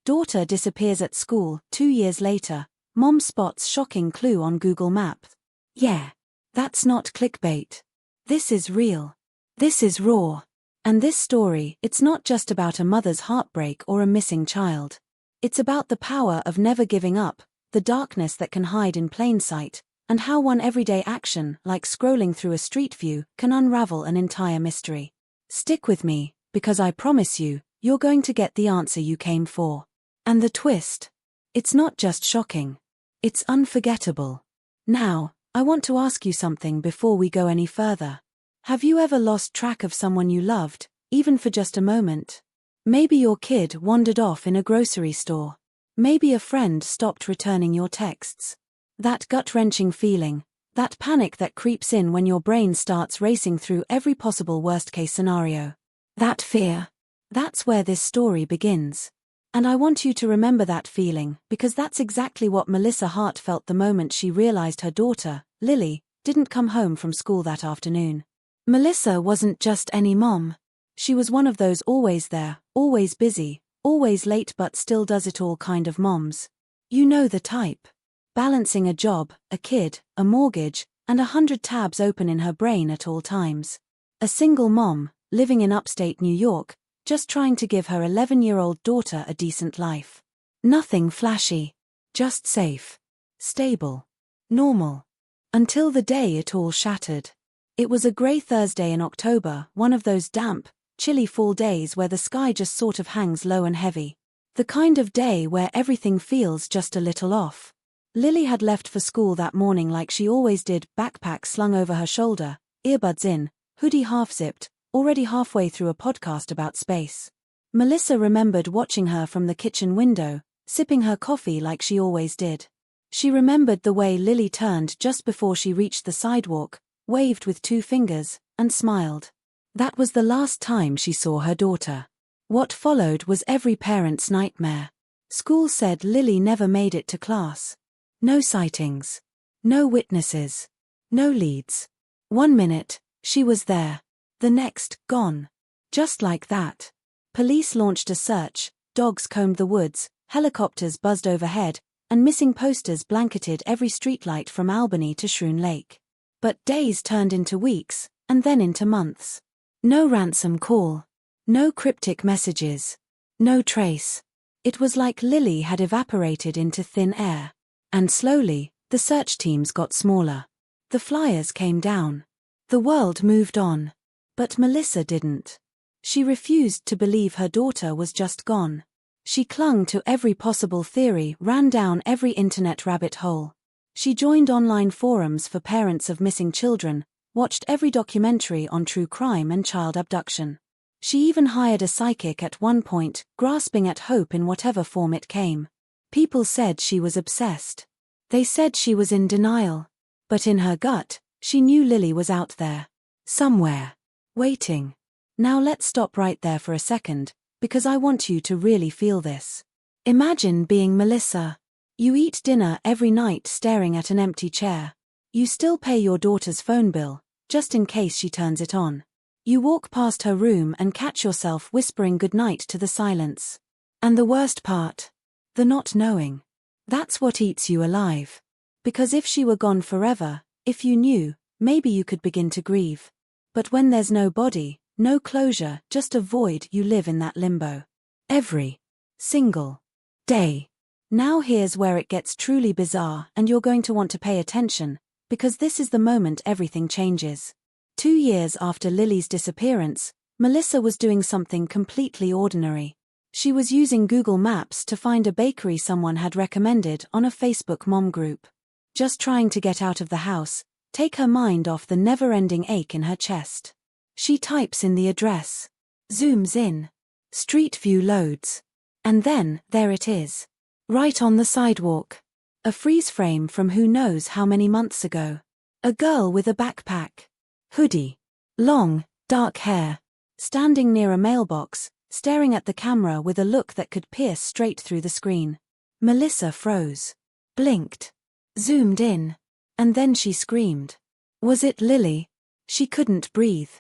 Daughter disappears at school. 2 years later, mom spots shocking clue on Google Maps. Yeah. That's not clickbait. This is real. This is raw. And this story, it's not just about a mother's heartbreak or a missing child. It's about the power of never giving up, the darkness that can hide in plain sight, and how one everyday action, like scrolling through a street view, can unravel an entire mystery. Stick with me, because I promise you, you're going to get the answer you came for. And the twist? It's not just shocking. It's unforgettable. Now, I want to ask you something before we go any further. Have you ever lost track of someone you loved, even for just a moment? Maybe your kid wandered off in a grocery store. Maybe a friend stopped returning your texts. That gut-wrenching feeling, that panic that creeps in when your brain starts racing through every possible worst-case scenario. That fear. That's where this story begins. And I want you to remember that feeling, because that's exactly what Melissa Hart felt the moment she realized her daughter, Lily, didn't come home from school that afternoon. Melissa wasn't just any mom. She was one of those always there, always busy, always late but still does it all kind of moms. You know the type. Balancing a job, a kid, a mortgage, and 100 tabs open in her brain at all times. A single mom, living in upstate New York, just trying to give her 11-year-old daughter a decent life. Nothing flashy. Just safe. Stable. Normal. Until the day it all shattered. It was a grey Thursday in October, one of those damp, chilly fall days where the sky just sort of hangs low and heavy. The kind of day where everything feels just a little off. Lily had left for school that morning like she always did, backpack slung over her shoulder, earbuds in, hoodie half-zipped, already halfway through a podcast about space. Melissa remembered watching her from the kitchen window, sipping her coffee like she always did. She remembered the way Lily turned just before she reached the sidewalk, waved with 2 fingers, and smiled. That was the last time she saw her daughter. What followed was every parent's nightmare. School said Lily never made it to class. No sightings. No witnesses. No leads. 1 minute, she was there. The next, gone. Just like that. Police launched a search, dogs combed the woods, helicopters buzzed overhead, and missing posters blanketed every streetlight from Albany to Schroon Lake. But days turned into weeks, and then into months. No ransom call. No cryptic messages. No trace. It was like Lily had evaporated into thin air. And slowly, the search teams got smaller. The flyers came down. The world moved on. But Melissa didn't. She refused to believe her daughter was just gone. She clung to every possible theory, ran down every internet rabbit hole. She joined online forums for parents of missing children, watched every documentary on true crime and child abduction. She even hired a psychic at one point, grasping at hope in whatever form it came. People said she was obsessed. They said she was in denial. But in her gut, she knew Lily was out there. Somewhere. Waiting. Now let's stop right there for a second, because I want you to really feel this. Imagine being Melissa. You eat dinner every night staring at an empty chair. You still pay your daughter's phone bill, just in case she turns it on. You walk past her room and catch yourself whispering goodnight to the silence. And the worst part? The not knowing. That's what eats you alive. Because if she were gone forever, if you knew, maybe you could begin to grieve. But when there's no body, no closure, just a void, you live in that limbo. Every single day. Now here's where it gets truly bizarre, and you're going to want to pay attention, because this is the moment everything changes. 2 years after Lily's disappearance, Melissa was doing something completely ordinary. She was using Google Maps to find a bakery someone had recommended on a Facebook mom group. Just trying to get out of the house, take her mind off the never-ending ache in her chest. She types in the address. Zooms in. Street view loads. And then, there it is. Right on the sidewalk. A freeze frame from who knows how many months ago. A girl with a backpack. Hoodie. Long, dark hair. Standing near a mailbox, staring at the camera with a look that could pierce straight through the screen. Melissa froze. Blinked. Zoomed in. And then she screamed. Was it Lily? She couldn't breathe.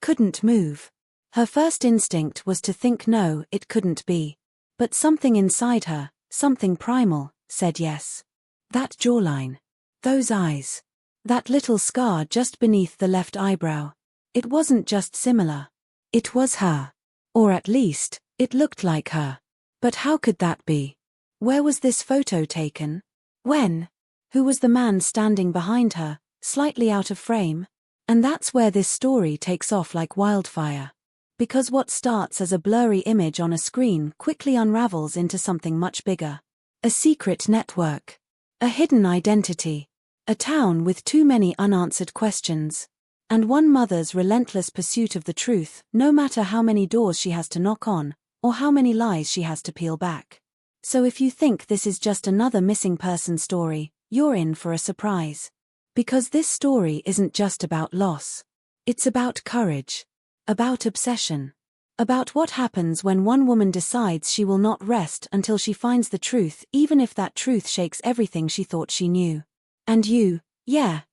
Couldn't move. Her first instinct was to think no, it couldn't be. But something inside her, something primal, said yes. That jawline. Those eyes. That little scar just beneath the left eyebrow. It wasn't just similar. It was her. Or at least, it looked like her. But how could that be? Where was this photo taken? When? Who was the man standing behind her, slightly out of frame? And that's where this story takes off like wildfire. Because what starts as a blurry image on a screen quickly unravels into something much bigger. A secret network. A hidden identity. A town with too many unanswered questions. And one mother's relentless pursuit of the truth, no matter how many doors she has to knock on, or how many lies she has to peel back. So if you think this is just another missing person story, you're in for a surprise. Because this story isn't just about loss. It's about courage. About obsession. About what happens when one woman decides she will not rest until she finds the truth, even if that truth shakes everything she thought she knew. And you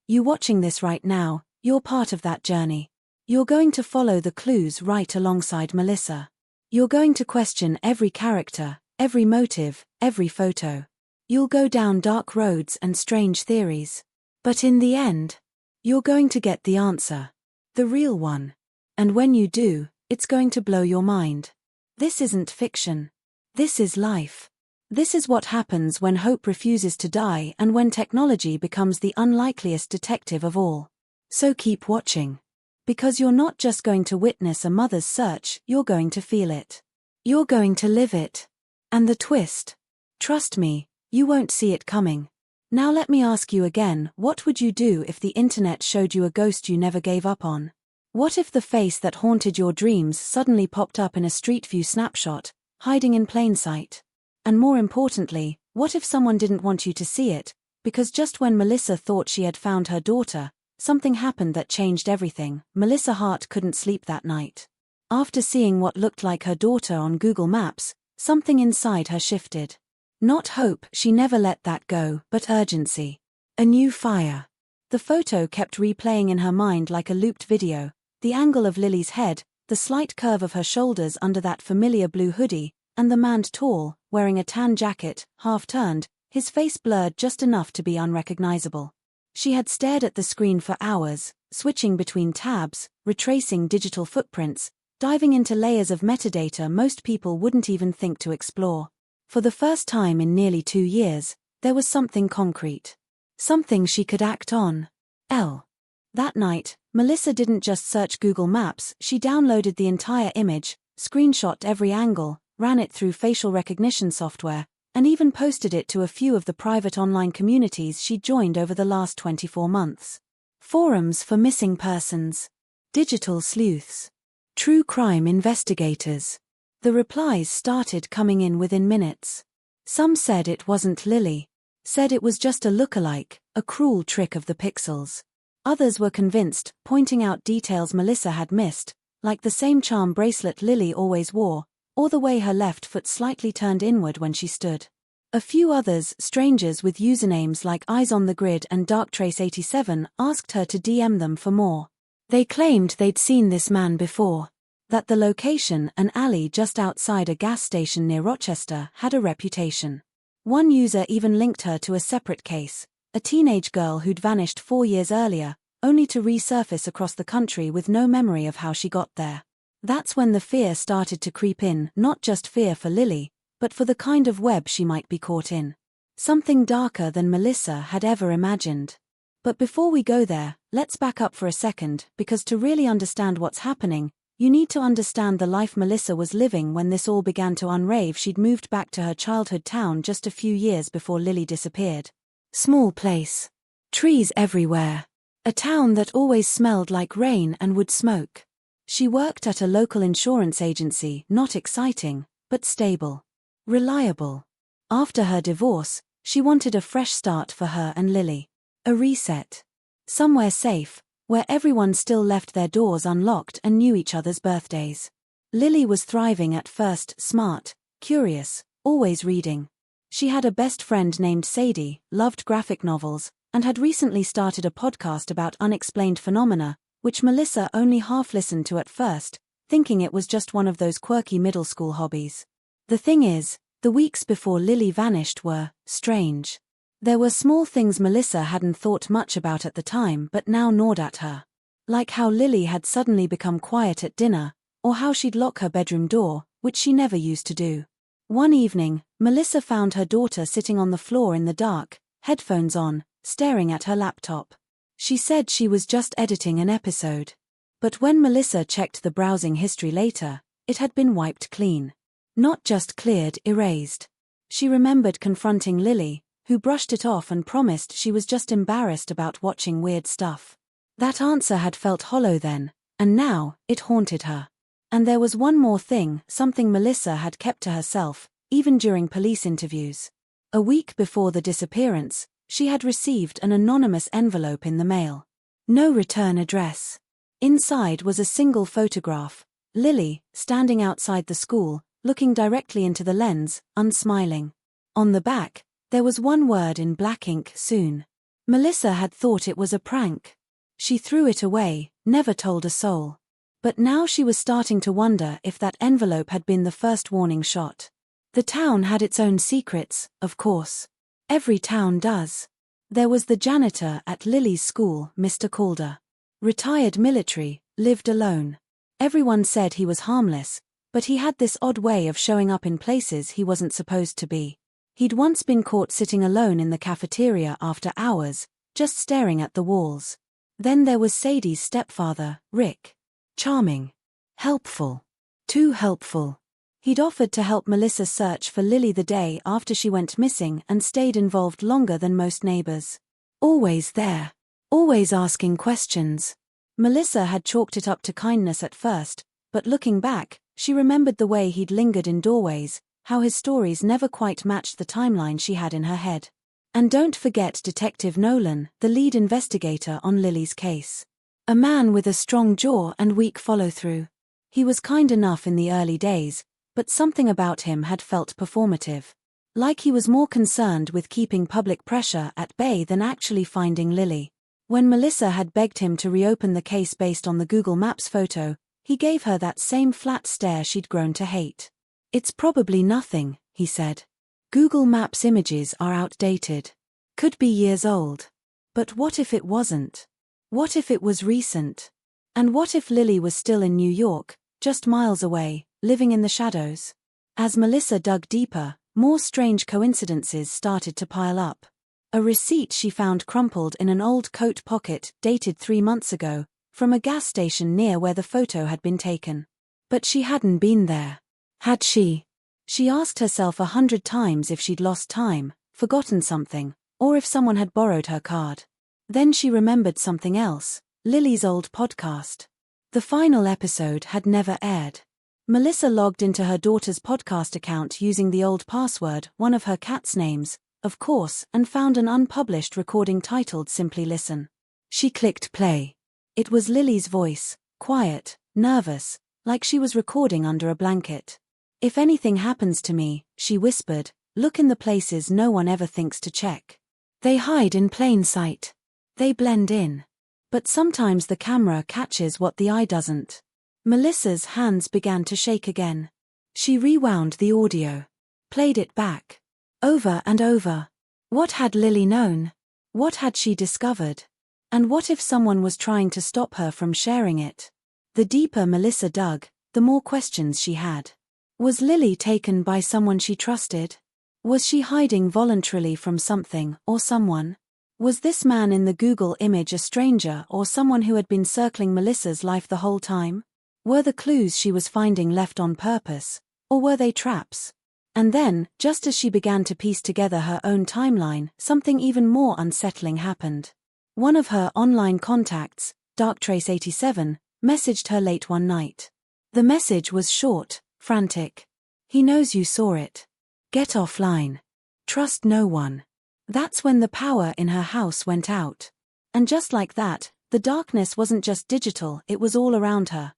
watching this right now, you're part of that journey. You're going to follow the clues right alongside Melissa. You're going to question every character, every motive, every photo. You'll go down dark roads and strange theories. But in the end, you're going to get the answer. The real one. And when you do, it's going to blow your mind. This isn't fiction. This is life. This is what happens when hope refuses to die and when technology becomes the unlikeliest detective of all. So keep watching. Because you're not just going to witness a mother's search, you're going to feel it. You're going to live it. And the twist. Trust me, you won't see it coming. Now let me ask you again, what would you do if the internet showed you a ghost you never gave up on? What if the face that haunted your dreams suddenly popped up in a Street View snapshot, hiding in plain sight? And more importantly, what if someone didn't want you to see it, because just when Melissa thought she had found her daughter, something happened that changed everything. Melissa Hart couldn't sleep that night. After seeing what looked like her daughter on Google Maps, something inside her shifted. Not hope, she never let that go, but urgency. A new fire. The photo kept replaying in her mind like a looped video. The angle of Lily's head, the slight curve of her shoulders under that familiar blue hoodie, and the man tall, wearing a tan jacket, half-turned, his face blurred just enough to be unrecognizable. She had stared at the screen for hours, switching between tabs, retracing digital footprints, diving into layers of metadata most people wouldn't even think to explore. For the first time in nearly 2 years, there was something concrete. Something she could act on. That night, Melissa didn't just search Google Maps, she downloaded the entire image, screenshot every angle, ran it through facial recognition software, and even posted it to a few of the private online communities she joined over the last 24 months. Forums for missing persons. Digital sleuths. True crime investigators. The replies started coming in within minutes. Some said it wasn't Lily. Said it was just a lookalike, a cruel trick of the pixels. Others were convinced, pointing out details Melissa had missed, like the same charm bracelet Lily always wore, or the way her left foot slightly turned inward when she stood. A few others, strangers with usernames like Eyes on the Grid and Darktrace87, asked her to DM them for more. They claimed they'd seen this man before. That the location, an alley just outside a gas station near Rochester, had a reputation. One user even linked her to a separate case, a teenage girl who'd vanished 4 years earlier, only to resurface across the country with no memory of how she got there. That's when the fear started to creep in, not just fear for Lily, but for the kind of web she might be caught in. Something darker than Melissa had ever imagined. But before we go there, let's back up for a second, because to really understand what's happening, you need to understand the life Melissa was living when this all began to unravel. She'd moved back to her childhood town just a few years before Lily disappeared. Small place. Trees everywhere. A town that always smelled like rain and wood smoke. She worked at a local insurance agency, not exciting, but stable. Reliable. After her divorce, she wanted a fresh start for her and Lily. A reset. Somewhere safe, where everyone still left their doors unlocked and knew each other's birthdays. Lily was thriving at first, smart, curious, always reading. She had a best friend named Sadie, loved graphic novels, and had recently started a podcast about unexplained phenomena, which Melissa only half listened to at first, thinking it was just one of those quirky middle school hobbies. The thing is, the weeks before Lily vanished were strange. There were small things Melissa hadn't thought much about at the time but now gnawed at her. Like how Lily had suddenly become quiet at dinner, or how she'd lock her bedroom door, which she never used to do. One evening, Melissa found her daughter sitting on the floor in the dark, headphones on, staring at her laptop. She said she was just editing an episode. But when Melissa checked the browsing history later, it had been wiped clean. Not just cleared, erased. She remembered confronting Lily, who brushed it off and promised she was just embarrassed about watching weird stuff. That answer had felt hollow then, and now, it haunted her. And there was one more thing, something Melissa had kept to herself, even during police interviews. A week before the disappearance, she had received an anonymous envelope in the mail. No return address. Inside was a single photograph, Lily, standing outside the school, looking directly into the lens, unsmiling. On the back, there was one word in black ink, soon. Melissa had thought it was a prank. She threw it away, never told a soul. But now she was starting to wonder if that envelope had been the first warning shot. The town had its own secrets, of course. Every town does. There was the janitor at Lily's school, Mr. Calder. Retired military, lived alone. Everyone said he was harmless, but he had this odd way of showing up in places he wasn't supposed to be. He'd once been caught sitting alone in the cafeteria after hours, just staring at the walls. Then there was Sadie's stepfather, Rick. Charming. Helpful. Too helpful. He'd offered to help Melissa search for Lily the day after she went missing and stayed involved longer than most neighbors. Always there. Always asking questions. Melissa had chalked it up to kindness at first, but looking back, she remembered the way he'd lingered in doorways, how his stories never quite matched the timeline she had in her head. And don't forget Detective Nolan, the lead investigator on Lily's case. A man with a strong jaw and weak follow-through. He was kind enough in the early days, but something about him had felt performative. Like he was more concerned with keeping public pressure at bay than actually finding Lily. When Melissa had begged him to reopen the case based on the Google Maps photo, he gave her that same flat stare she'd grown to hate. "It's probably nothing," he said. "Google Maps images are outdated. Could be years old. But what if it wasn't? What if it was recent? And what if Lily was still in New York, just miles away, living in the shadows?" As Melissa dug deeper, more strange coincidences started to pile up. A receipt she found crumpled in an old coat pocket, dated 3 months ago, from a gas station near where the photo had been taken. But she hadn't been there. Had she? She asked herself 100 times if she'd lost time, forgotten something, or if someone had borrowed her card. Then she remembered something else, Lily's old podcast. The final episode had never aired. Melissa logged into her daughter's podcast account using the old password, one of her cat's names, of course, and found an unpublished recording titled Simply Listen. She clicked play. It was Lily's voice, quiet, nervous, like she was recording under a blanket. "If anything happens to me," she whispered, "look in the places no one ever thinks to check. They hide in plain sight. They blend in. But sometimes the camera catches what the eye doesn't." Melissa's hands began to shake again. She rewound the audio. Played it back. Over and over. What had Lily known? What had she discovered? And what if someone was trying to stop her from sharing it? The deeper Melissa dug, the more questions she had. Was Lily taken by someone she trusted? Was she hiding voluntarily from something or someone? Was this man in the Google image a stranger or someone who had been circling Melissa's life the whole time? Were the clues she was finding left on purpose, or were they traps? And then, just as she began to piece together her own timeline, something even more unsettling happened. One of her online contacts, Darktrace87, messaged her late one night. The message was short, frantic. "He knows you saw it. Get offline. Trust no one." That's when the power in her house went out. And just like that, the darkness wasn't just digital, it was all around her.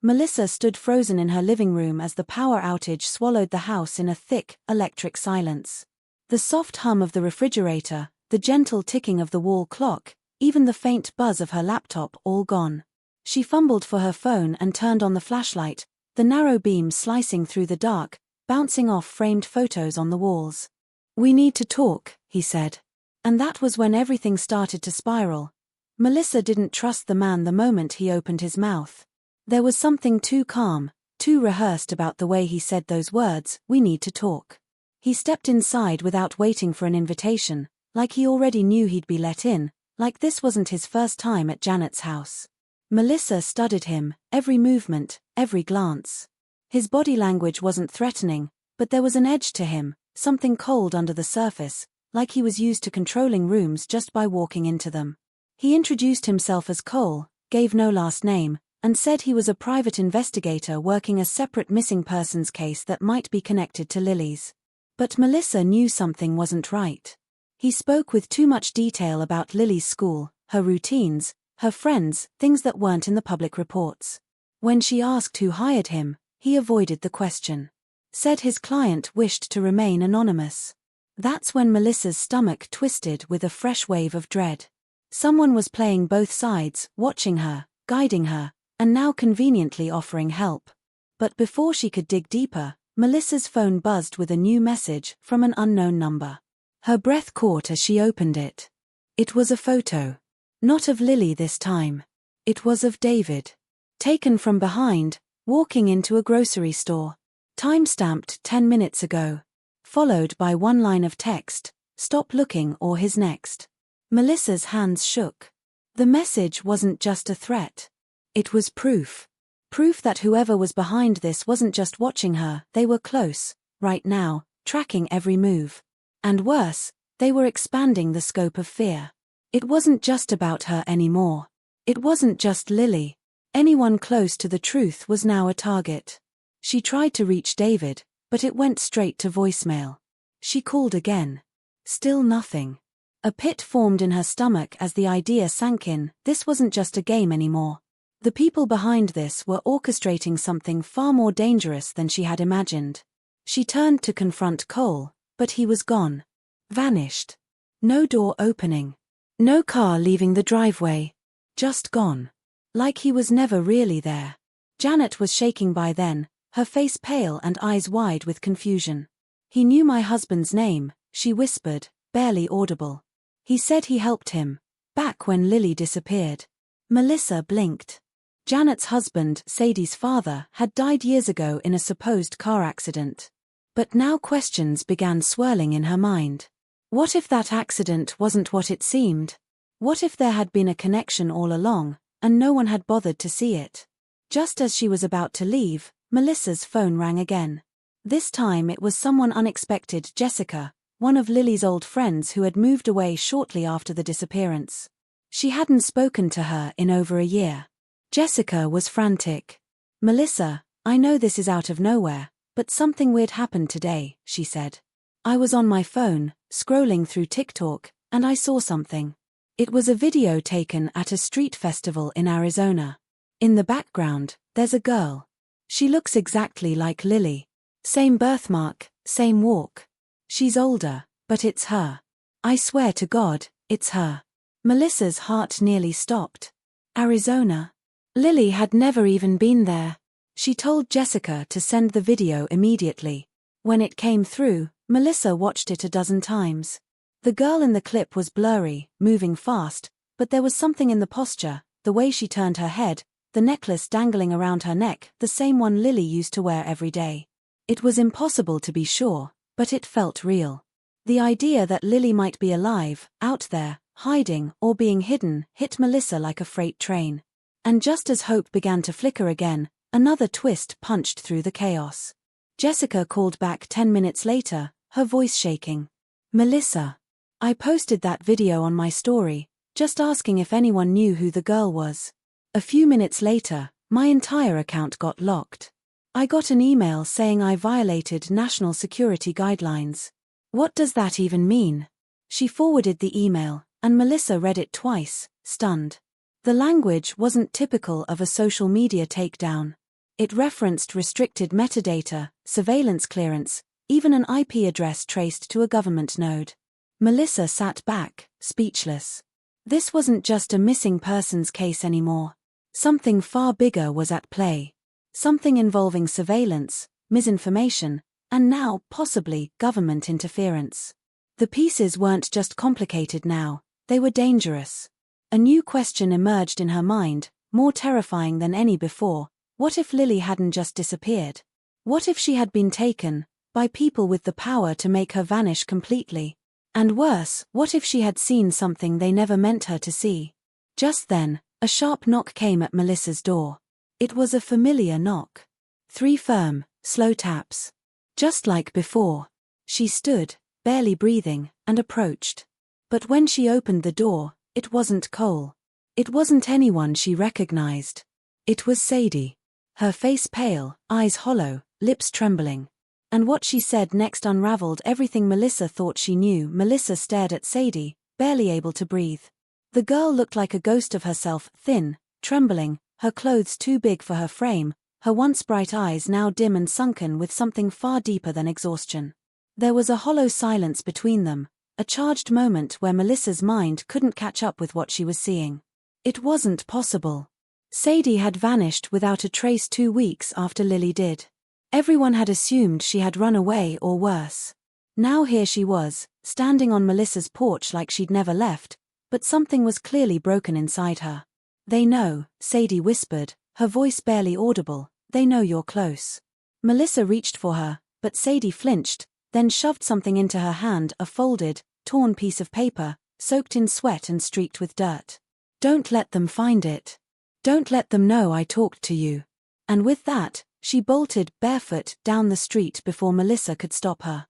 Melissa stood frozen in her living room as the power outage swallowed the house in a thick, electric silence. The soft hum of the refrigerator, the gentle ticking of the wall clock, even the faint buzz of her laptop, all gone. She fumbled for her phone and turned on the flashlight, the narrow beam slicing through the dark, bouncing off framed photos on the walls. "We need to talk," he said. And that was when everything started to spiral. Melissa didn't trust the man the moment he opened his mouth. There was something too calm, too rehearsed about the way he said those words, "We need to talk." He stepped inside without waiting for an invitation, like he already knew he'd be let in, like this wasn't his first time at Janet's house. Melissa studied him, every movement, every glance. His body language wasn't threatening, but there was an edge to him, something cold under the surface, like he was used to controlling rooms just by walking into them. He introduced himself as Cole, gave no last name, and said he was a private investigator working a separate missing persons case that might be connected to Lily's. But Melissa knew something wasn't right. He spoke with too much detail about Lily's school, her routines, her friends, things that weren't in the public reports. When she asked who hired him, he avoided the question. Said his client wished to remain anonymous. That's when Melissa's stomach twisted with a fresh wave of dread. Someone was playing both sides, watching her, guiding her, and now conveniently offering help. But before she could dig deeper, Melissa's phone buzzed with a new message from an unknown number. Her breath caught as she opened it. It was a photo. Not of Lily this time. It was of David. Taken from behind, walking into a grocery store. Time-stamped 10 minutes ago. Followed by one line of text, "Stop looking or he's next." Melissa's hands shook. The message wasn't just a threat. It was proof. Proof that whoever was behind this wasn't just watching her, they were close, right now, tracking every move. And worse, they were expanding the scope of fear. It wasn't just about her anymore. It wasn't just Lily. Anyone close to the truth was now a target. She tried to reach David, but it went straight to voicemail. She called again. Still nothing. A pit formed in her stomach as the idea sank in, this wasn't just a game anymore. The people behind this were orchestrating something far more dangerous than she had imagined. She turned to confront Cole, but he was gone. Vanished. No door opening. No car leaving the driveway. Just gone. Like he was never really there. Janet was shaking by then, her face pale and eyes wide with confusion. "He knew my husband's name," she whispered, barely audible. "He said he helped him, back when Lily disappeared." Melissa blinked. Janet's husband, Sadie's father, had died years ago in a supposed car accident. But now questions began swirling in her mind. What if that accident wasn't what it seemed? What if there had been a connection all along, and no one had bothered to see it? Just as she was about to leave, Melissa's phone rang again. This time it was someone unexpected, Jessica, one of Lily's old friends who had moved away shortly after the disappearance. She hadn't spoken to her in over a year. Jessica was frantic. "Melissa, I know this is out of nowhere, but something weird happened today," she said. "I was on my phone, scrolling through TikTok, and I saw something. It was a video taken at a street festival in Arizona. In the background, there's a girl. She looks exactly like Lily. Same birthmark, same walk. She's older, but it's her. I swear to God, it's her." Melissa's heart nearly stopped. Arizona. Lily had never even been there. She told Jessica to send the video immediately. When it came through, Melissa watched it a dozen times. The girl in the clip was blurry, moving fast, but there was something in the posture, the way she turned her head, the necklace dangling around her neck, the same one Lily used to wear every day. It was impossible to be sure, but it felt real. The idea that Lily might be alive, out there, hiding, or being hidden, hit Melissa like a freight train. And just as hope began to flicker again, another twist punched through the chaos. Jessica called back 10 minutes later, her voice shaking. "Melissa. I posted that video on my story, just asking if anyone knew who the girl was. A few minutes later, my entire account got locked. I got an email saying I violated national security guidelines. What does that even mean?" She forwarded the email, and Melissa read it twice, stunned. The language wasn't typical of a social media takedown. It referenced restricted metadata, surveillance clearance, even an IP address traced to a government node. Melissa sat back, speechless. This wasn't just a missing persons case anymore. Something far bigger was at play. Something involving surveillance, misinformation, And now, possibly, government interference. The pieces weren't just complicated now, they were dangerous. A new question emerged in her mind, more terrifying than any before. What if Lily hadn't just disappeared? What if she had been taken by people with the power to make her vanish completely? And worse, what if she had seen something they never meant her to see? Just then, a sharp knock came at Melissa's door. It was a familiar knock. 3 firm, slow taps. Just like before. She stood, barely breathing, and approached. But when she opened the door, it wasn't Cole. It wasn't anyone she recognized. It was Sadie. Her face pale, eyes hollow, lips trembling. And what she said next unraveled everything Melissa thought she knew. Melissa stared at Sadie, barely able to breathe. The girl looked like a ghost of herself, thin, trembling, her clothes too big for her frame, her once bright eyes now dim and sunken with something far deeper than exhaustion. There was a hollow silence between them, a charged moment where Melissa's mind couldn't catch up with what she was seeing. It wasn't possible. Sadie had vanished without a trace 2 weeks after Lily did. Everyone had assumed she had run away or worse. Now here she was, standing on Melissa's porch like she'd never left, but something was clearly broken inside her. "They know," Sadie whispered, her voice barely audible, "they know you're close." Melissa reached for her, but Sadie flinched, then shoved something into her hand, a folded, torn piece of paper, soaked in sweat and streaked with dirt. "Don't let them find it. Don't let them know I talked to you." And with that, she bolted, barefoot, down the street before Melissa could stop her.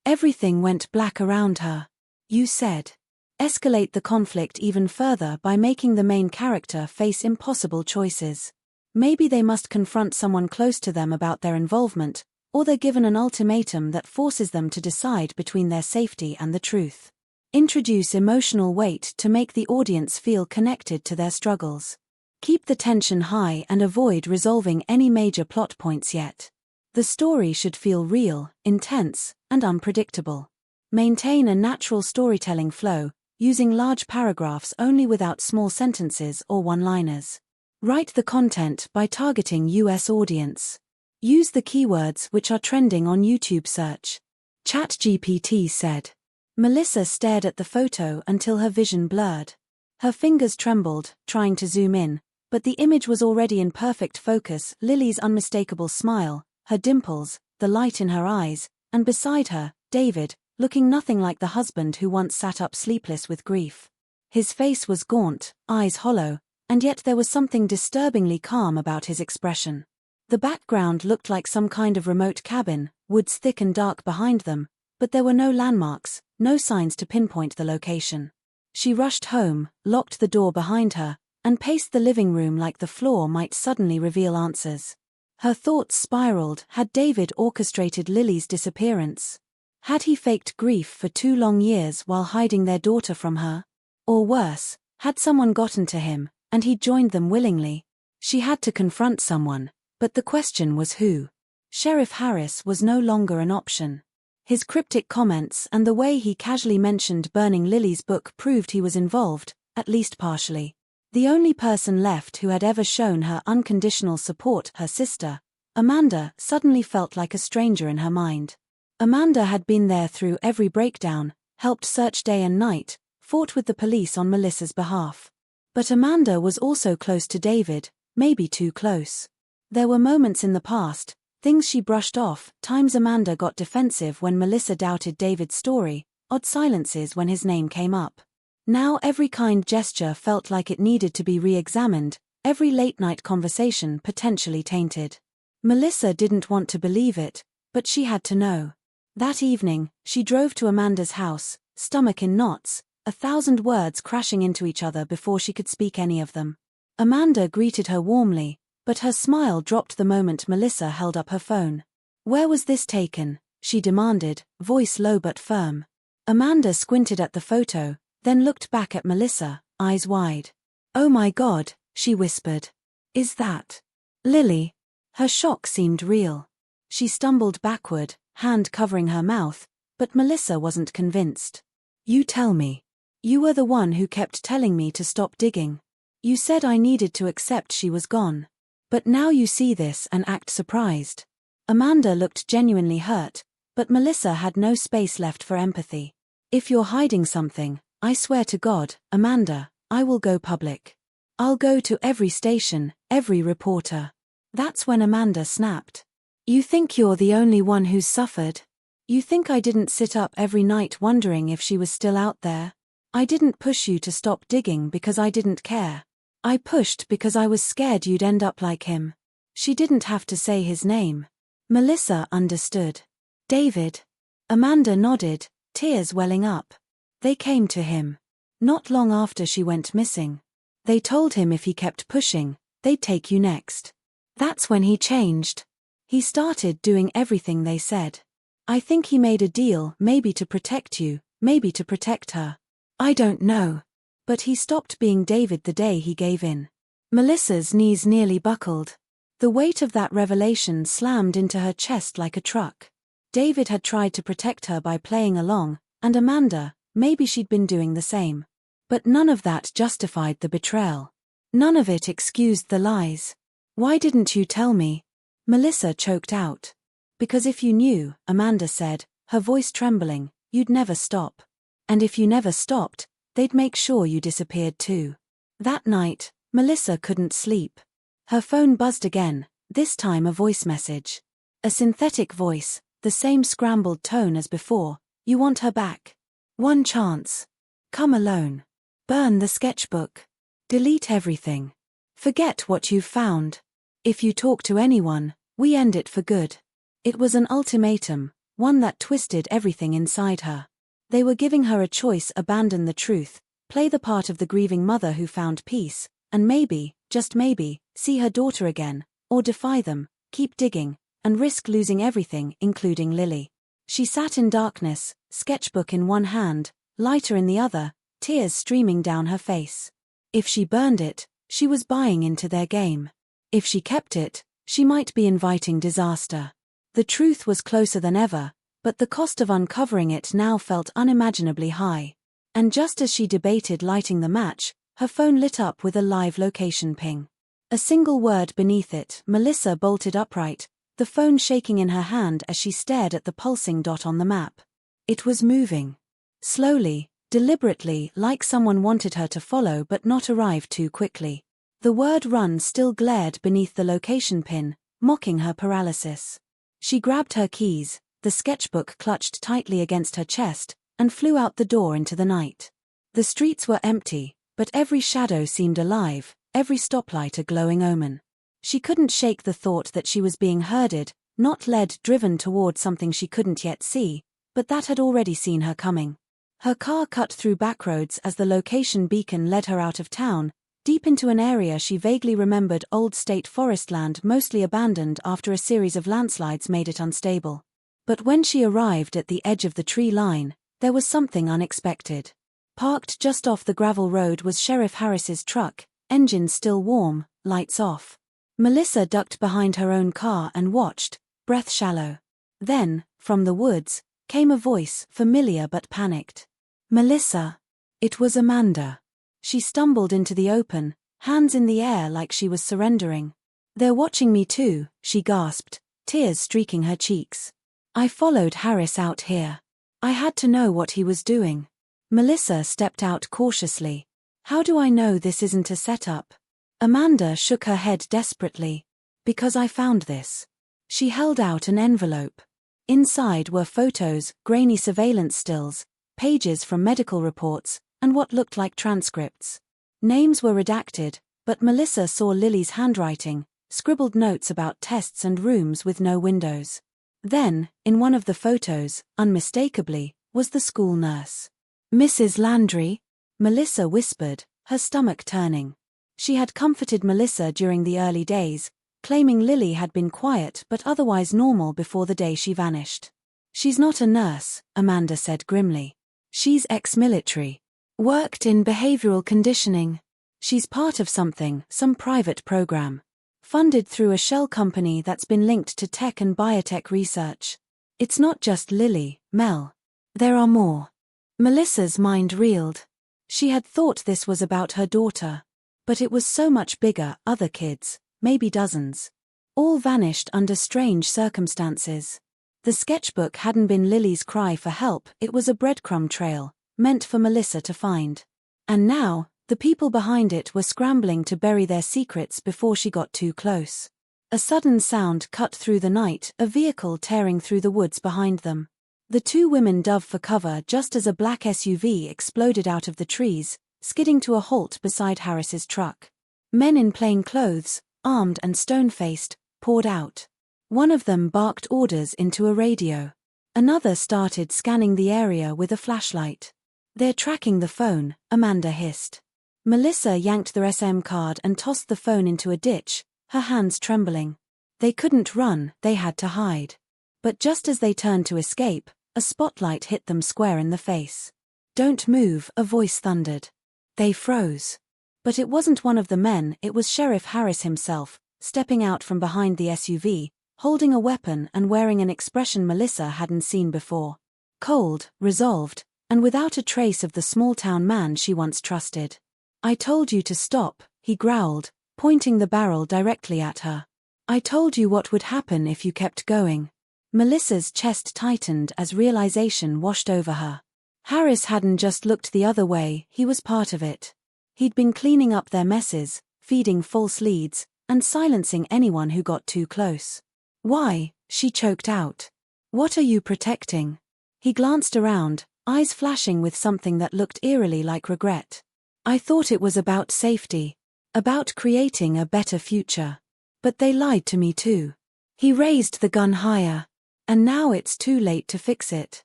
Everything went black around her. "You said." Escalate the conflict even further by making the main character face impossible choices. Maybe they must confront someone close to them about their involvement, or they're given an ultimatum that forces them to decide between their safety and the truth. Introduce emotional weight to make the audience feel connected to their struggles. Keep the tension high and avoid resolving any major plot points yet. The story should feel real, intense, and unpredictable. Maintain a natural storytelling flow, using large paragraphs only without small sentences or one-liners. Write the content by targeting US audience. Use the keywords which are trending on YouTube search. ChatGPT said. Melissa stared at the photo until her vision blurred. Her fingers trembled, trying to zoom in, but the image was already in perfect focus. Lily's unmistakable smile, her dimples, the light in her eyes, and beside her, David, looking nothing like the husband who once sat up sleepless with grief. His face was gaunt, eyes hollow, and yet there was something disturbingly calm about his expression. The background looked like some kind of remote cabin, woods thick and dark behind them, but there were no landmarks, no signs to pinpoint the location. She rushed home, locked the door behind her, and paced the living room like the floor might suddenly reveal answers. Her thoughts spiraled. Had David orchestrated Lily's disappearance? Had he faked grief for 2 long years while hiding their daughter from her? Or worse, had someone gotten to him, and he joined them willingly? She had to confront someone, but the question was who? Sheriff Harris was no longer an option. His cryptic comments and the way he casually mentioned burning Lily's book proved he was involved, at least partially. The only person left who had ever shown her unconditional support, her sister, Amanda, suddenly felt like a stranger in her mind. Amanda had been there through every breakdown, helped search day and night, fought with the police on Melissa's behalf. But Amanda was also close to David, maybe too close. There were moments in the past, things she brushed off, times Amanda got defensive when Melissa doubted David's story, odd silences when his name came up. Now every kind gesture felt like it needed to be re-examined, every late-night conversation potentially tainted. Melissa didn't want to believe it, but she had to know. That evening, she drove to Amanda's house, stomach in knots, 1,000 words crashing into each other before she could speak any of them. Amanda greeted her warmly, but her smile dropped the moment Melissa held up her phone. "Where was this taken?" she demanded, voice low but firm. Amanda squinted at the photo, then looked back at Melissa, eyes wide. "Oh my God," she whispered. "Is that Lily?" Her shock seemed real. She stumbled backward, hand covering her mouth, but Melissa wasn't convinced. "You tell me. You were the one who kept telling me to stop digging. You said I needed to accept she was gone. But now you see this and act surprised." Amanda looked genuinely hurt, But Melissa had no space left for empathy. If you're hiding something, I swear to God, Amanda, I will go public. I'll go to every station, every reporter. That's when Amanda snapped. You think you're the only one who's suffered? You think I didn't sit up every night wondering if she was still out there? I didn't push you to stop digging because I didn't care. I pushed because I was scared you'd end up like him. She didn't have to say his name. Melissa understood. David. Amanda nodded, tears welling up. They came to him. Not long after she went missing. They told him if he kept pushing, they'd take you next. That's when he changed. He started doing everything they said. I think he made a deal, maybe to protect you, maybe to protect her. I don't know. But he stopped being David the day he gave in. Melissa's knees nearly buckled. The weight of that revelation slammed into her chest like a truck. David had tried to protect her by playing along, and Amanda, maybe she'd been doing the same. But none of that justified the betrayal. None of it excused the lies. Why didn't you tell me? Melissa choked out. Because if you knew, Amanda said, her voice trembling, you'd never stop. And if you never stopped, they'd make sure you disappeared too. That night, Melissa couldn't sleep. Her phone buzzed again, this time a voice message. A synthetic voice, the same scrambled tone as before. You want her back. One chance. Come alone. Burn the sketchbook. Delete everything. Forget what you've found. If you talk to anyone, we end it for good. It was an ultimatum, one that twisted everything inside her. They were giving her a choice: abandon the truth, play the part of the grieving mother who found peace, and maybe, just maybe, see her daughter again, or defy them, keep digging, and risk losing everything, including Lily. She sat in darkness, sketchbook in one hand, lighter in the other, tears streaming down her face. If she burned it, she was buying into their game. If she kept it, she might be inviting disaster. The truth was closer than ever, but the cost of uncovering it now felt unimaginably high. And just as she debated lighting the match, her phone lit up with a live location ping. A single word beneath it. Melissa bolted upright, the phone shaking in her hand as she stared at the pulsing dot on the map. It was moving. Slowly, deliberately, like someone wanted her to follow but not arrive too quickly. The word run still glared beneath the location pin, mocking her paralysis. She grabbed her keys, the sketchbook clutched tightly against her chest, and flew out the door into the night. The streets were empty, but every shadow seemed alive, every stoplight a glowing omen. She couldn't shake the thought that she was being herded, not led, driven toward something she couldn't yet see, but that had already seen her coming. Her car cut through backroads as the location beacon led her out of town, deep into an area she vaguely remembered: old state forest land mostly abandoned after a series of landslides made it unstable. But when she arrived at the edge of the tree line, there was something unexpected. Parked just off the gravel road was Sheriff Harris's truck, engine still warm, lights off. Melissa ducked behind her own car and watched, breath shallow. Then, from the woods, came a voice, familiar but panicked. Melissa. It was Amanda. She stumbled into the open, hands in the air like she was surrendering. They're watching me too, she gasped, tears streaking her cheeks. I followed Harris out here. I had to know what he was doing. Melissa stepped out cautiously. How do I know this isn't a setup? Amanda shook her head desperately. Because I found this. She held out an envelope. Inside were photos, grainy surveillance stills, pages from medical reports, and what looked like transcripts. Names were redacted, but Melissa saw Lily's handwriting, scribbled notes about tests and rooms with no windows. Then, in one of the photos, unmistakably, was the school nurse. Mrs. Landry? Melissa whispered, her stomach turning. She had comforted Melissa during the early days, claiming Lily had been quiet but otherwise normal before the day she vanished. She's not a nurse, Amanda said grimly. She's ex-military. Worked in behavioral conditioning. She's part of something, some private program. Funded through a shell company that's been linked to tech and biotech research. It's not just Lily, Mel. There are more. Melissa's mind reeled. She had thought this was about her daughter. But it was so much bigger: other kids, maybe dozens. All vanished under strange circumstances. The sketchbook hadn't been Lily's cry for help, it was a breadcrumb trail, meant for Melissa to find. And now, the people behind it were scrambling to bury their secrets before she got too close. A sudden sound cut through the night, a vehicle tearing through the woods behind them. The two women dove for cover just as a black SUV exploded out of the trees, skidding to a halt beside Harris's truck. Men in plain clothes, armed and stone-faced, poured out. One of them barked orders into a radio. Another started scanning the area with a flashlight. "They're tracking the phone," Amanda hissed. Melissa yanked the SM card and tossed the phone into a ditch, her hands trembling. They couldn't run, they had to hide. But just as they turned to escape, a spotlight hit them square in the face. "Don't move," a voice thundered. They froze. But it wasn't one of the men, it was Sheriff Harris himself, stepping out from behind the SUV, holding a weapon and wearing an expression Melissa hadn't seen before. Cold, resolved, and without a trace of the small-town man she once trusted. "I told you to stop," he growled, pointing the barrel directly at her. "I told you what would happen if you kept going." Melissa's chest tightened as realization washed over her. Harris hadn't just looked the other way, he was part of it. He'd been cleaning up their messes, feeding false leads, and silencing anyone who got too close. "Why?" she choked out. "What are you protecting?" He glanced around, eyes flashing with something that looked eerily like regret. "I thought it was about safety. About creating a better future. But they lied to me too." He raised the gun higher. "And now it's too late to fix it."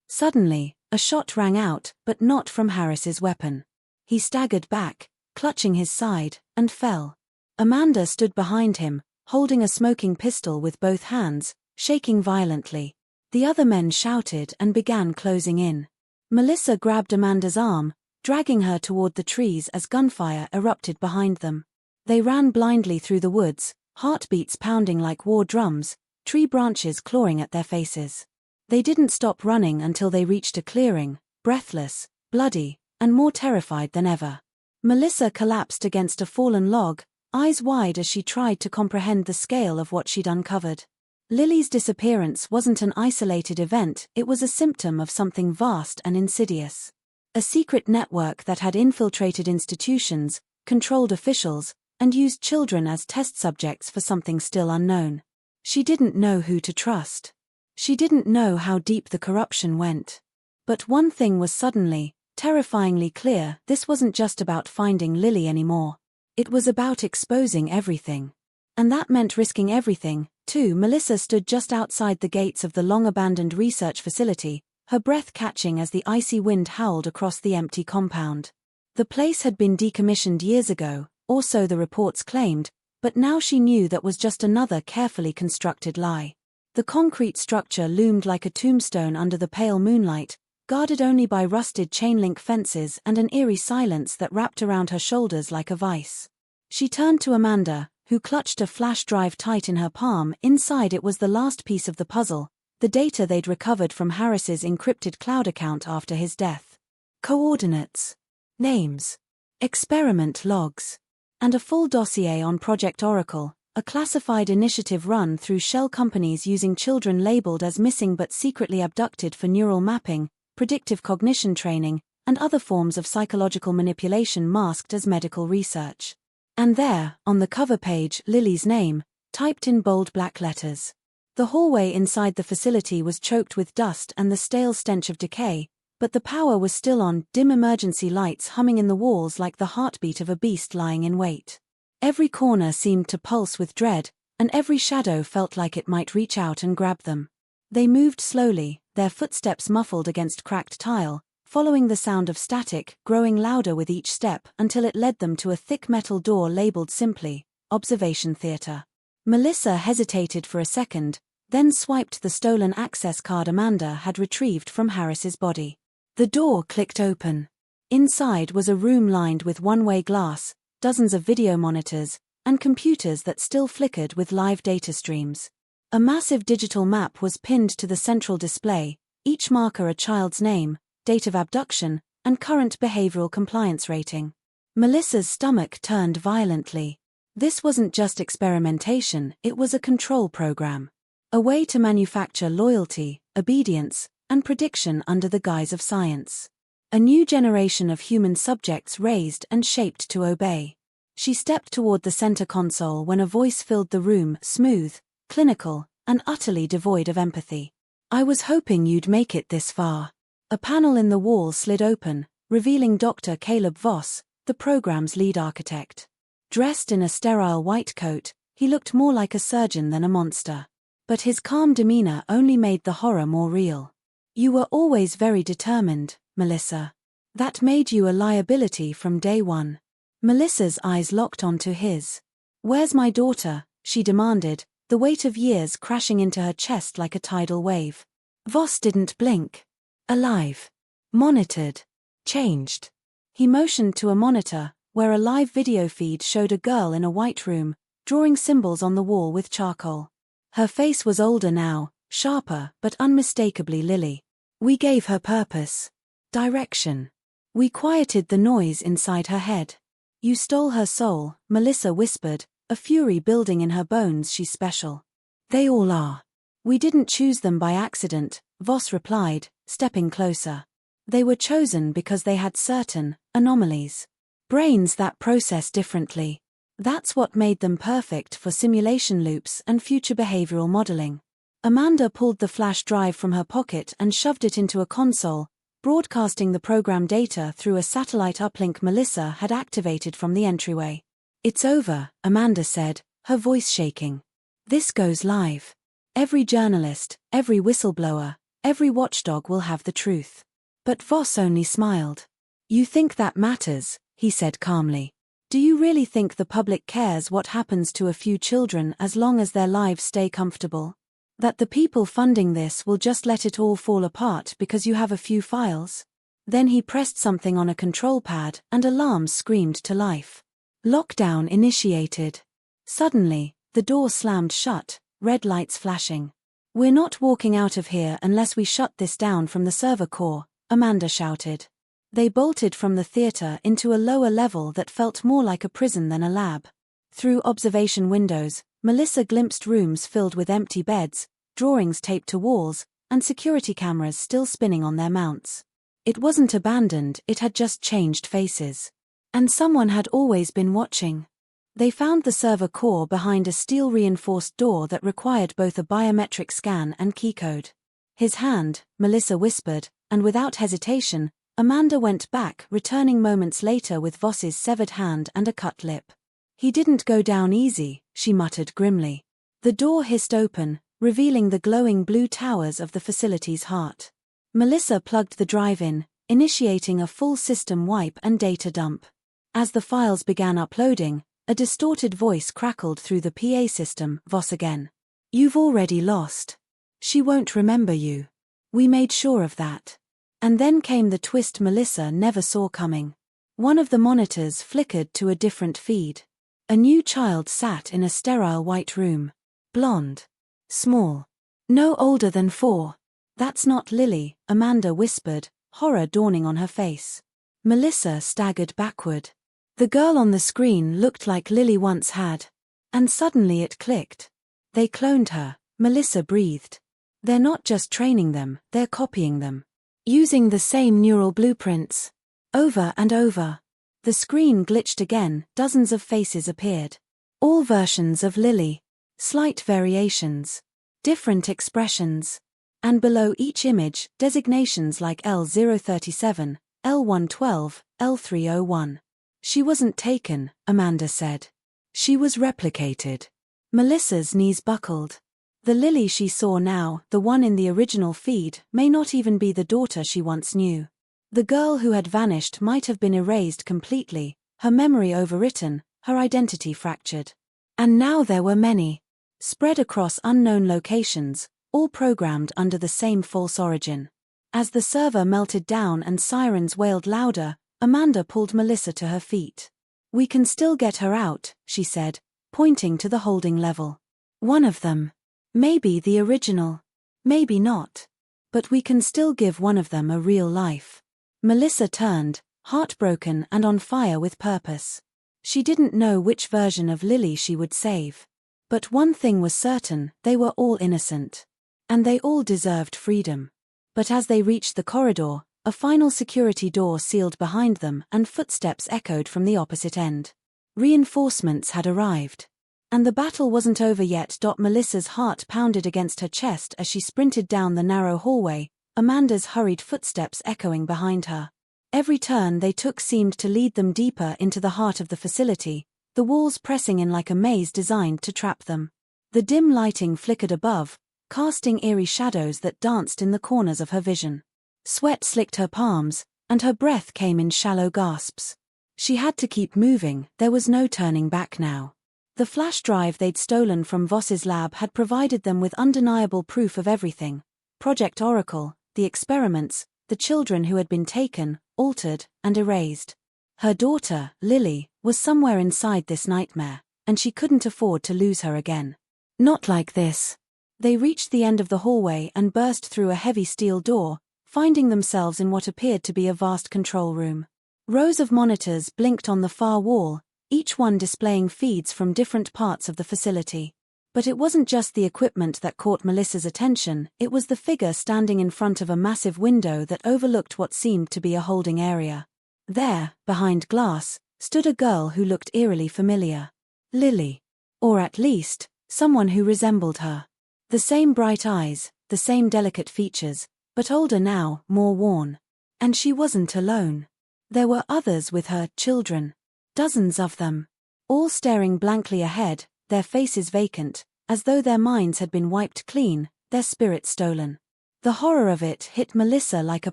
Suddenly, a shot rang out, but not from Harris's weapon. He staggered back, clutching his side, and fell. Amanda stood behind him, holding a smoking pistol with both hands, shaking violently. The other men shouted and began closing in. Melissa grabbed Amanda's arm, dragging her toward the trees as gunfire erupted behind them. They ran blindly through the woods, heartbeats pounding like war drums, tree branches clawing at their faces. They didn't stop running until they reached a clearing, breathless, bloody, and more terrified than ever. Melissa collapsed against a fallen log, eyes wide as she tried to comprehend the scale of what she'd uncovered. Lily's disappearance wasn't an isolated event, it was a symptom of something vast and insidious. A secret network that had infiltrated institutions, controlled officials, and used children as test subjects for something still unknown. She didn't know who to trust. She didn't know how deep the corruption went. But one thing was suddenly, terrifyingly clear: this wasn't just about finding Lily anymore. It was about exposing everything. And that meant risking everything, too. Melissa stood just outside the gates of the long-abandoned research facility, her breath catching as the icy wind howled across the empty compound. The place had been decommissioned years ago, or so the reports claimed, but now she knew that was just another carefully constructed lie. The concrete structure loomed like a tombstone under the pale moonlight, guarded only by rusted chain-link fences and an eerie silence that wrapped around her shoulders like a vice. She turned to Amanda, who clutched a flash drive tight in her palm. Inside it was the last piece of the puzzle, the data they'd recovered from Harris's encrypted cloud account after his death. Coordinates, names, experiment logs, and a full dossier on Project Oracle, a classified initiative run through shell companies using children labeled as missing but secretly abducted for neural mapping, predictive cognition training, and other forms of psychological manipulation masked as medical research. And there, on the cover page, Lily's name, typed in bold black letters. The hallway inside the facility was choked with dust and the stale stench of decay, but the power was still on, dim emergency lights humming in the walls like the heartbeat of a beast lying in wait. Every corner seemed to pulse with dread, and every shadow felt like it might reach out and grab them. They moved slowly, their footsteps muffled against cracked tile, following the sound of static, growing louder with each step until it led them to a thick metal door labeled simply, Observation Theater. Melissa hesitated for a second, then swiped the stolen access card Amanda had retrieved from Harris's body. The door clicked open. Inside was a room lined with one-way glass, dozens of video monitors, and computers that still flickered with live data streams. A massive digital map was pinned to the central display, each marker a child's name, date of abduction, and current behavioral compliance rating. Melissa's stomach turned violently. This wasn't just experimentation, it was a control program. A way to manufacture loyalty, obedience, and prediction under the guise of science. A new generation of human subjects raised and shaped to obey. She stepped toward the center console when a voice filled the room, smooth, clinical, and utterly devoid of empathy. "I was hoping you'd make it this far." A panel in the wall slid open, revealing Dr. Caleb Voss, the program's lead architect. Dressed in a sterile white coat, he looked more like a surgeon than a monster. But his calm demeanor only made the horror more real. "You were always very determined, Melissa. That made you a liability from day one." Melissa's eyes locked onto his. "Where's my daughter?" she demanded, the weight of years crashing into her chest like a tidal wave. Voss didn't blink. "Alive. Monitored. Changed." He motioned to a monitor, where a live video feed showed a girl in a white room, drawing symbols on the wall with charcoal. Her face was older now, sharper but unmistakably Lily. "We gave her purpose. Direction. We quieted the noise inside her head." "You stole her soul," Melissa whispered, a fury building in her bones. "She's special." "They all are." "We didn't choose them by accident," Voss replied, stepping closer. "They were chosen because they had certain anomalies. Brains that process differently. That's what made them perfect for simulation loops and future behavioral modeling." Amanda pulled the flash drive from her pocket and shoved it into a console, broadcasting the program data through a satellite uplink Melissa had activated from the entryway. "It's over," Amanda said, her voice shaking. "This goes live. Every journalist, every whistleblower, every watchdog will have the truth." But Voss only smiled. "You think that matters," he said calmly. "Do you really think the public cares what happens to a few children as long as their lives stay comfortable? That the people funding this will just let it all fall apart because you have a few files?" Then he pressed something on a control pad and alarms screamed to life. Lockdown initiated. Suddenly, the door slammed shut, red lights flashing. "We're not walking out of here unless we shut this down from the server core," Amanda shouted. They bolted from the theater into a lower level that felt more like a prison than a lab. Through observation windows, Melissa glimpsed rooms filled with empty beds, drawings taped to walls, and security cameras still spinning on their mounts. It wasn't abandoned, it had just changed faces. And someone had always been watching. They found the server core behind a steel-reinforced door that required both a biometric scan and keycode. "His hand," Melissa whispered, and without hesitation, Amanda went back, returning moments later with Voss's severed hand and a cut lip. "He didn't go down easy," she muttered grimly. The door hissed open, revealing the glowing blue towers of the facility's heart. Melissa plugged the drive in, initiating a full system wipe and data dump. As the files began uploading, a distorted voice crackled through the PA system. "Voss again. You've already lost. She won't remember you. We made sure of that." And then came the twist Melissa never saw coming. One of the monitors flickered to a different feed. A new child sat in a sterile white room. Blonde. Small. No older than 4. "That's not Lily," Amanda whispered, horror dawning on her face. Melissa staggered backward. The girl on the screen looked like Lily once had. And suddenly it clicked. "They cloned her," Melissa breathed. "They're not just training them, they're copying them. Using the same neural blueprints. Over and over." The screen glitched again, dozens of faces appeared. All versions of Lily. Slight variations. Different expressions. And below each image, designations like L037, L112, L301. "She wasn't taken," Amanda said. "She was replicated." Melissa's knees buckled. The Lily she saw now, the one in the original feed, may not even be the daughter she once knew. The girl who had vanished might have been erased completely, her memory overwritten, her identity fractured. And now there were many. Spread across unknown locations, all programmed under the same false origin. As the server melted down and sirens wailed louder, Amanda pulled Melissa to her feet. "We can still get her out," she said, pointing to the holding level. "One of them. Maybe the original. Maybe not. But we can still give one of them a real life." Melissa turned, heartbroken and on fire with purpose. She didn't know which version of Lily she would save. But one thing was certain, they were all innocent. And they all deserved freedom. But as they reached the corridor, a final security door sealed behind them and footsteps echoed from the opposite end. Reinforcements had arrived. And the battle wasn't over yet. Melissa's heart pounded against her chest as she sprinted down the narrow hallway, Amanda's hurried footsteps echoing behind her. Every turn they took seemed to lead them deeper into the heart of the facility, the walls pressing in like a maze designed to trap them. The dim lighting flickered above, casting eerie shadows that danced in the corners of her vision. Sweat slicked her palms, and her breath came in shallow gasps. She had to keep moving, there was no turning back now. The flash drive they'd stolen from Voss's lab had provided them with undeniable proof of everything. Project Oracle, the experiments, the children who had been taken, altered, and erased. Her daughter, Lily, was somewhere inside this nightmare, and she couldn't afford to lose her again. Not like this. They reached the end of the hallway and burst through a heavy steel door, finding themselves in what appeared to be a vast control room. Rows of monitors blinked on the far wall, each one displaying feeds from different parts of the facility. But it wasn't just the equipment that caught Melissa's attention, it was the figure standing in front of a massive window that overlooked what seemed to be a holding area. There, behind glass, stood a girl who looked eerily familiar. Lily. Or at least, someone who resembled her. The same bright eyes, the same delicate features, but older now, more worn. And she wasn't alone. There were others with her, children. Dozens of them. All staring blankly ahead, their faces vacant, as though their minds had been wiped clean, their spirits stolen. The horror of it hit Melissa like a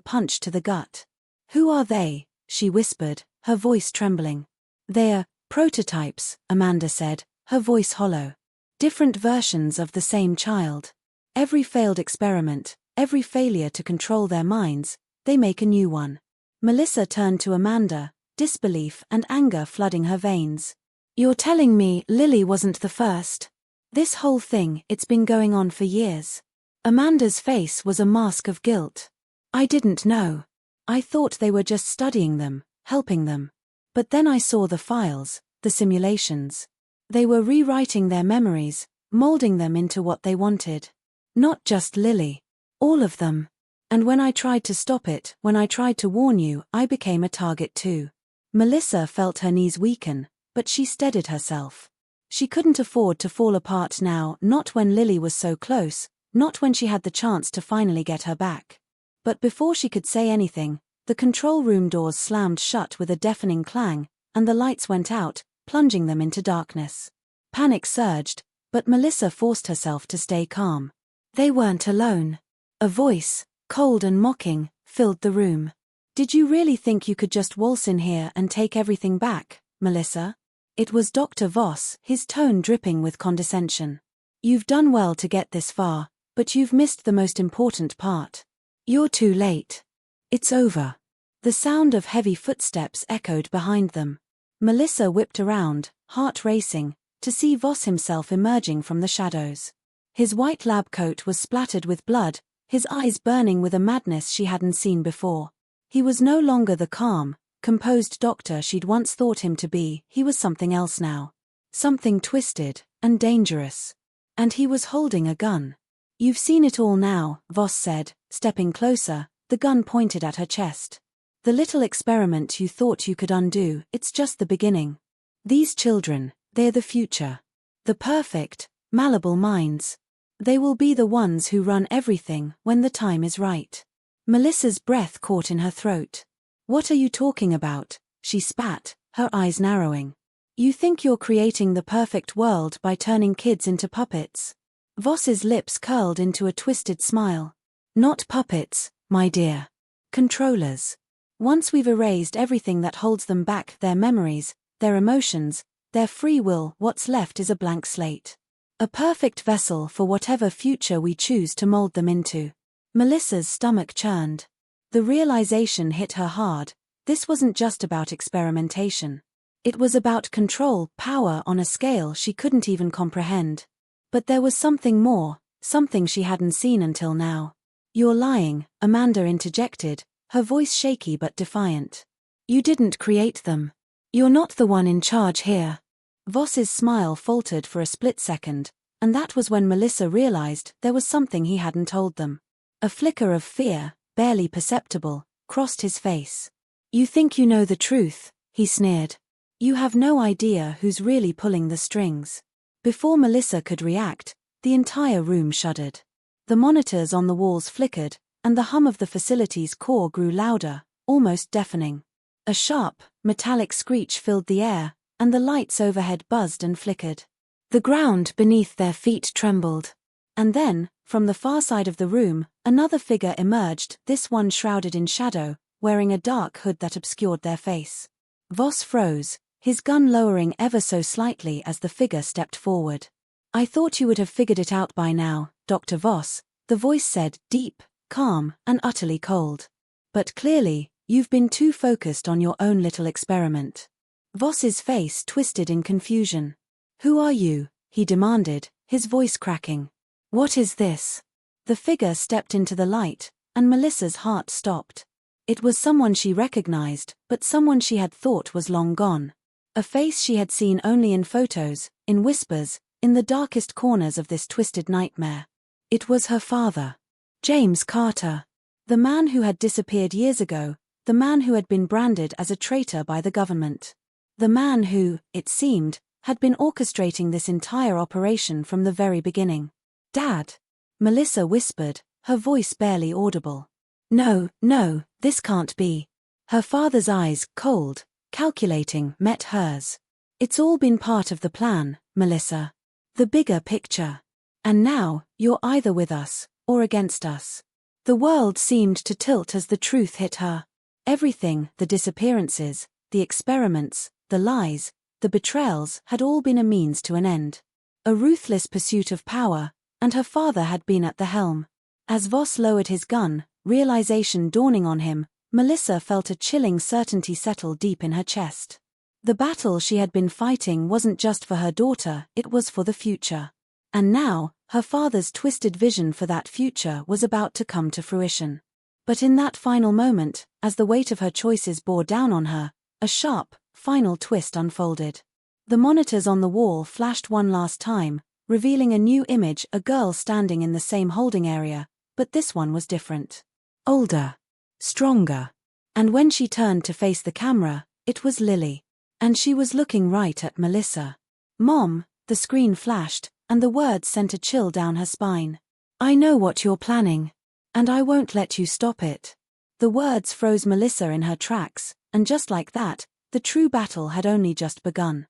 punch to the gut. "Who are they?" she whispered, her voice trembling. "They're prototypes," Amanda said, her voice hollow. "Different versions of the same child. Every failed experiment, every failure to control their minds, they make a new one." Melissa turned to Amanda, disbelief and anger flooding her veins. "You're telling me Lily wasn't the first? This whole thing, it's been going on for years." Amanda's face was a mask of guilt. "I didn't know. I thought they were just studying them, helping them. But then I saw the files, the simulations. They were rewriting their memories, molding them into what they wanted. Not just Lily. All of them. And when I tried to stop it, when I tried to warn you, I became a target too." Melissa felt her knees weaken, but she steadied herself. She couldn't afford to fall apart now, not when Lily was so close, not when she had the chance to finally get her back. But before she could say anything, the control room doors slammed shut with a deafening clang, and the lights went out, plunging them into darkness. Panic surged, but Melissa forced herself to stay calm. They weren't alone. A voice, cold and mocking, filled the room. "Did you really think you could just waltz in here and take everything back, Melissa?" It was Dr. Voss, his tone dripping with condescension. "You've done well to get this far, but you've missed the most important part. You're too late. It's over." The sound of heavy footsteps echoed behind them. Melissa whipped around, heart racing, to see Voss himself emerging from the shadows. His white lab coat was splattered with blood, his eyes burning with a madness she hadn't seen before. He was no longer the calm, composed doctor she'd once thought him to be, he was something else now. Something twisted and dangerous. And he was holding a gun. "You've seen it all now," Voss said, stepping closer, the gun pointed at her chest. "The little experiment you thought you could undo, it's just the beginning. These children, they're the future. The perfect, malleable minds. They will be the ones who run everything when the time is right." Melissa's breath caught in her throat. "What are you talking about?" she spat, her eyes narrowing. "You think you're creating the perfect world by turning kids into puppets?" Voss's lips curled into a twisted smile. "Not puppets, my dear. Controllers. Once we've erased everything that holds them back, their memories, their emotions, their free will, what's left is a blank slate. A perfect vessel for whatever future we choose to mold them into." Melissa's stomach churned. The realization hit her hard. This wasn't just about experimentation. It was about control, power on a scale she couldn't even comprehend. But there was something more, something she hadn't seen until now. "You're lying," Amanda interjected, her voice shaky but defiant. "You didn't create them. You're not the one in charge here." Voss's smile faltered for a split second, and that was when Melissa realized there was something he hadn't told them. A flicker of fear, barely perceptible, crossed his face. "You think you know the truth," he sneered. "You have no idea who's really pulling the strings." Before Melissa could react, the entire room shuddered. The monitors on the walls flickered, and the hum of the facility's core grew louder, almost deafening. A sharp, metallic screech filled the air, and the lights overhead buzzed and flickered. The ground beneath their feet trembled. And then, from the far side of the room, another figure emerged, this one shrouded in shadow, wearing a dark hood that obscured their face. Voss froze, his gun lowering ever so slightly as the figure stepped forward. "I thought you would have figured it out by now, Dr. Voss," the voice said, deep, calm, and utterly cold. "But clearly, you've been too focused on your own little experiment." Voss's face twisted in confusion. "Who are you?" he demanded, his voice cracking. "What is this?" The figure stepped into the light, and Melissa's heart stopped. It was someone she recognized, but someone she had thought was long gone. A face she had seen only in photos, in whispers, in the darkest corners of this twisted nightmare. It was her father. James Carter. The man who had disappeared years ago, the man who had been branded as a traitor by the government. The man who, it seemed, had been orchestrating this entire operation from the very beginning. "Dad," Melissa whispered, her voice barely audible. "No, no, this can't be." Her father's eyes, cold, calculating, met hers. "It's all been part of the plan, Melissa. The bigger picture. And now, you're either with us, or against us." The world seemed to tilt as the truth hit her. Everything, the disappearances, the experiments, the lies, the betrayals, had all been a means to an end. A ruthless pursuit of power, and her father had been at the helm. As Voss lowered his gun, realization dawning on him, Melissa felt a chilling certainty settle deep in her chest. The battle she had been fighting wasn't just for her daughter, it was for the future. And now, her father's twisted vision for that future was about to come to fruition. But in that final moment, as the weight of her choices bore down on her, a sharp, final twist unfolded. The monitors on the wall flashed one last time, revealing a new image, a girl standing in the same holding area, but this one was different. Older. Stronger. And when she turned to face the camera, it was Lily. And she was looking right at Melissa. "Mom," the screen flashed, and the words sent a chill down her spine. "I know what you're planning. And I won't let you stop it." The words froze Melissa in her tracks, and just like that, the true battle had only just begun.